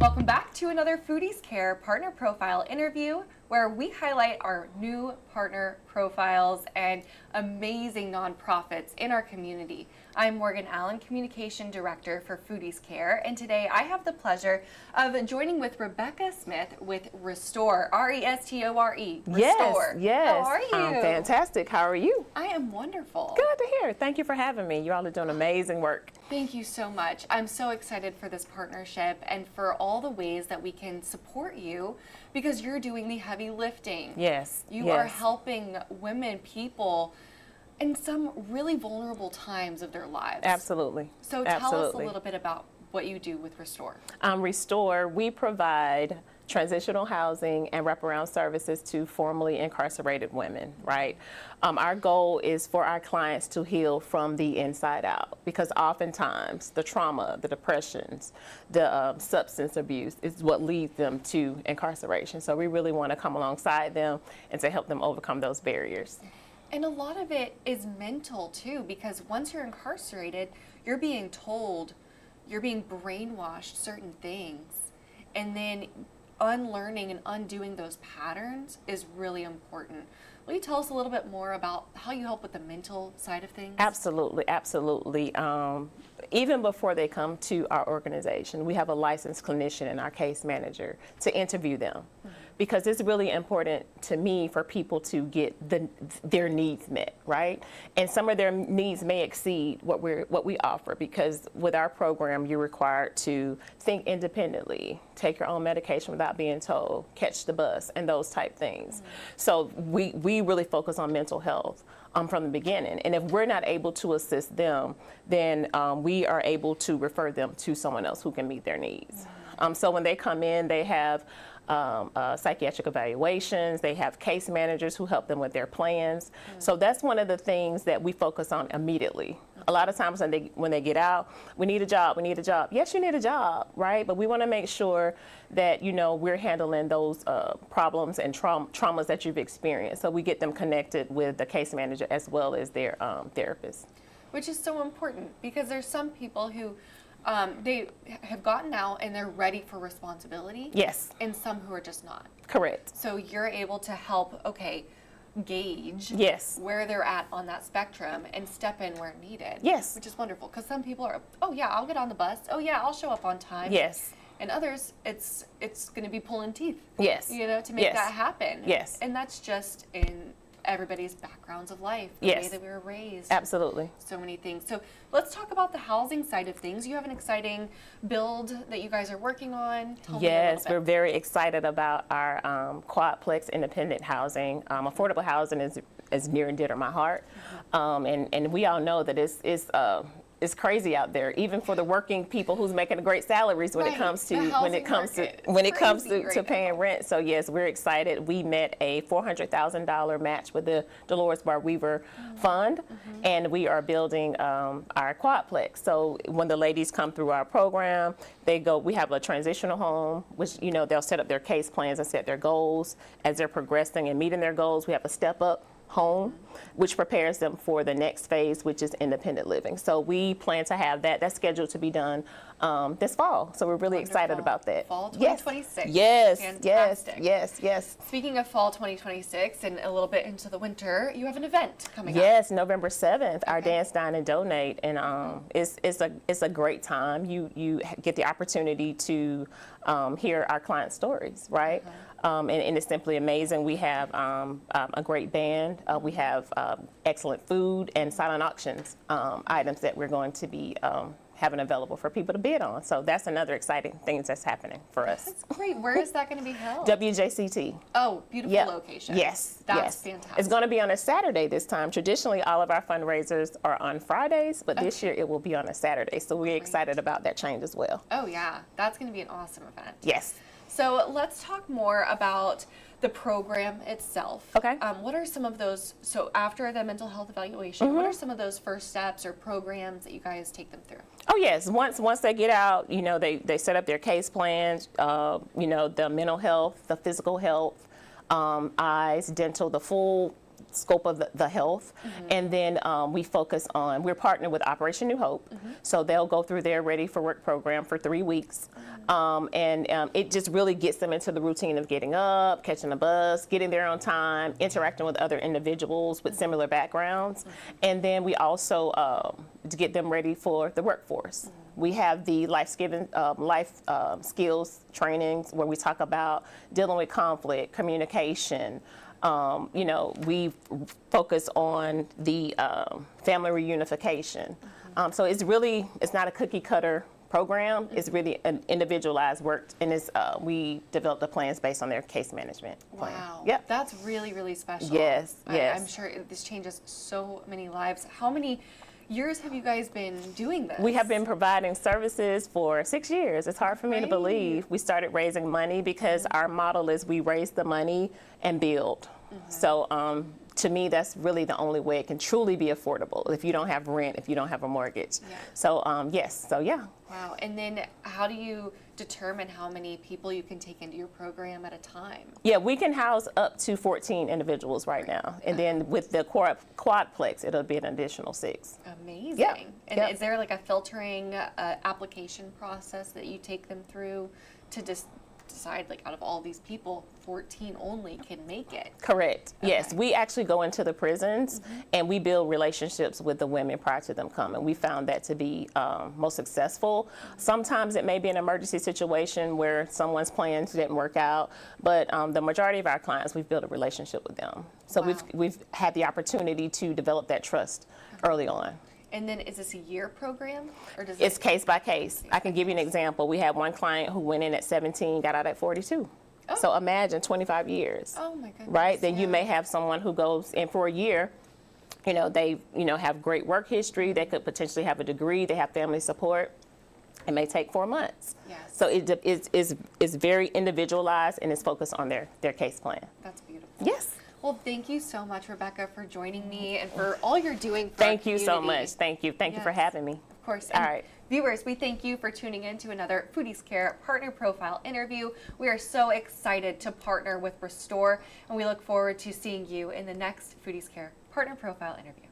Welcome back to another Foodies Care Partner Profile interview where we highlight our new partner profiles and amazing nonprofits in our community. I'm Morgan Allen, Communication Director for Foodies Care, and today I have the pleasure of joining with Rebecca Smith with R.E.S.T.O.R.E, R-E.S.T.O.R.E. R.E.S.T.O.R.E. Yes. How are you? I'm fantastic. How are you? I am wonderful. Good to hear. Thank you for having me. You all are doing amazing work. Thank you so much. I'm so excited for this partnership and for all the ways that we can support you because you're doing the heavy lifting. Yes. You are helping women, people in some really vulnerable times of their lives. Absolutely. So tell us a little bit about what you do with R.E.S.T.O.R.E. R.E.S.T.O.R.E, we provide transitional housing and wraparound services to formerly incarcerated women, right? Our goal is for our clients to heal from the inside out because oftentimes the trauma, the depressions, the substance abuse is what leads them to incarceration. So we really want to come alongside them and to help them overcome those barriers. And a lot of it is mental too, because once you're incarcerated, you're being told, you're being brainwashed certain things, and then unlearning and undoing those patterns is really important. Will you tell us a little bit more about how you help with the mental side of things? Absolutely, absolutely. Even before they come to our organization, we have a licensed clinician and our case manager to interview them. Because it's really important to me for people to get their needs met, right? And some of their needs may exceed what we offer because with our program, you're required to think independently, take your own medication without being told, catch the bus, and those type things. So we really focus on mental health from the beginning. And if we're not able to assist them, then we are able to refer them to someone else who can meet their needs. So when they come in, they have psychiatric evaluations, they have case managers who help them with their plans. So that's one of the things that we focus on immediately. A lot of times when they get out, we need a job, we need a job. Yes, you need a job, right? But we want to make sure that, you know, we're handling those problems and traumas that you've experienced. So we get them connected with the case manager as well as their therapist. Which is so important because there's some people who they have gotten out and they're ready for responsibility. Yes. And some who are just not. Correct. So you're able to help, gauge yes. where they're at on that spectrum and step in where needed. Yes. Which is wonderful because some people are, oh yeah, I'll get on the bus. Oh yeah, I'll show up on time. Yes. And others, it's going to be pulling teeth. Yes. You know, to make yes. that happen. Yes. And that's just in everybody's backgrounds of life, the yes. way that we were raised. Absolutely. So many things. So let's talk about the housing side of things. You have an exciting build that you guys are working on. Tell me a little bit. We're very excited about our quadplex independent housing. Affordable housing is near and dear to my heart. And we all know that it's crazy out there, even for the working people who's making great salaries when it comes to paying rent. So yes, we're excited. We met a $400,000 match with the Dolores-Bar Weaver Fund, and we are building our quadplex. So when the ladies come through our program, we have a transitional home, which they'll set up their case plans and set their goals as they're progressing and meeting their goals. We have a step up home, which prepares them for the next phase, which is independent living. So we plan to have that's scheduled to be done this fall. So we're really excited about that. Fall 2026. Yes, fantastic. yes. Speaking of fall 2026 and a little bit into the winter, you have an event coming up. Yes, November 7th, our Dance, Dine, and Donate, and it's a great time. You get the opportunity to hear our client stories, right? And it's simply amazing. We have a great band. We have excellent food and silent auctions items that we're going to be having available for people to bid on. So that's another exciting thing that's happening for us. That's great. Where is that going to be held? WJCT. Oh, beautiful location. Yes. That's fantastic. It's going to be on a Saturday this time. Traditionally, all of our fundraisers are on Fridays, but this year it will be on a Saturday. So we're excited about that change as well. Oh, yeah. That's going to be an awesome event. Yes. So let's talk more about the program itself. Okay. What are some of those, so after the mental health evaluation, what are some of those first steps or programs that you guys take them through? Oh yes, once they get out, they set up their case plans, the mental health, the physical health, eyes, dental, the full scope of the health. And then we focus on, we're partnered with Operation New Hope. So they'll go through their Ready for Work program for 3 weeks. And it just really gets them into the routine of getting up, catching a bus, getting there on time, interacting with other individuals with similar backgrounds. And then we also to get them ready for the workforce. We have the life skills trainings where we talk about dealing with conflict, communication. You know, we focus on the family reunification. So it's not a cookie cutter program. It's really an individualized work, and we develop the plans based on their case management plan. Wow. Yep. That's really, really special. Yes, yes. I'm sure this changes so many lives. How many years have you guys been doing this? We have been providing services for 6 years. It's hard for me to Great. believe. We started raising money because our model is we raise the money and build. So to me, that's really the only way it can truly be affordable, if you don't have rent, if you don't have a mortgage. Yeah. So yes, so yeah. Wow. And then how do you determine how many people you can take into your program at a time? Yeah, we can house up to 14 individuals right now. And then with the quadplex, it'll be an additional 6. Amazing. Yep. And Yep. is there like a filtering application process that you take them through to just decide, like, out of all these people, 14 only can make it? Correct. Okay. Yes, we actually go into the prisons and we build relationships with the women prior to them coming. We found that to be most successful. Sometimes it may be an emergency situation where someone's plans didn't work out, but the majority of our clients, we've built a relationship with them. So Wow. we've had the opportunity to develop that trust early on. And then is this a year program, or does It's case by case. I can give you an example. We had one client who went in at 17, got out at 42. Oh. So imagine 25 years. Oh my goodness. Right? Then you yeah. may have someone who goes in for a year. You know, they have great work history. They could potentially have a degree. They have family support. It may take 4 months. Yes. So it's very individualized and it's focused on their case plan. That's beautiful. Yes. Well, thank you so much, Rebecca, for joining me and for all you're doing for Thank our you so community. much. Thank you. Thank you for Yes. having me. Of course. All And right. Viewers, we thank you for tuning in to another Foodies Care Partner Profile interview. We are so excited to partner with R.E.S.T.O.R.E, and we look forward to seeing you in the next Foodies Care Partner Profile interview.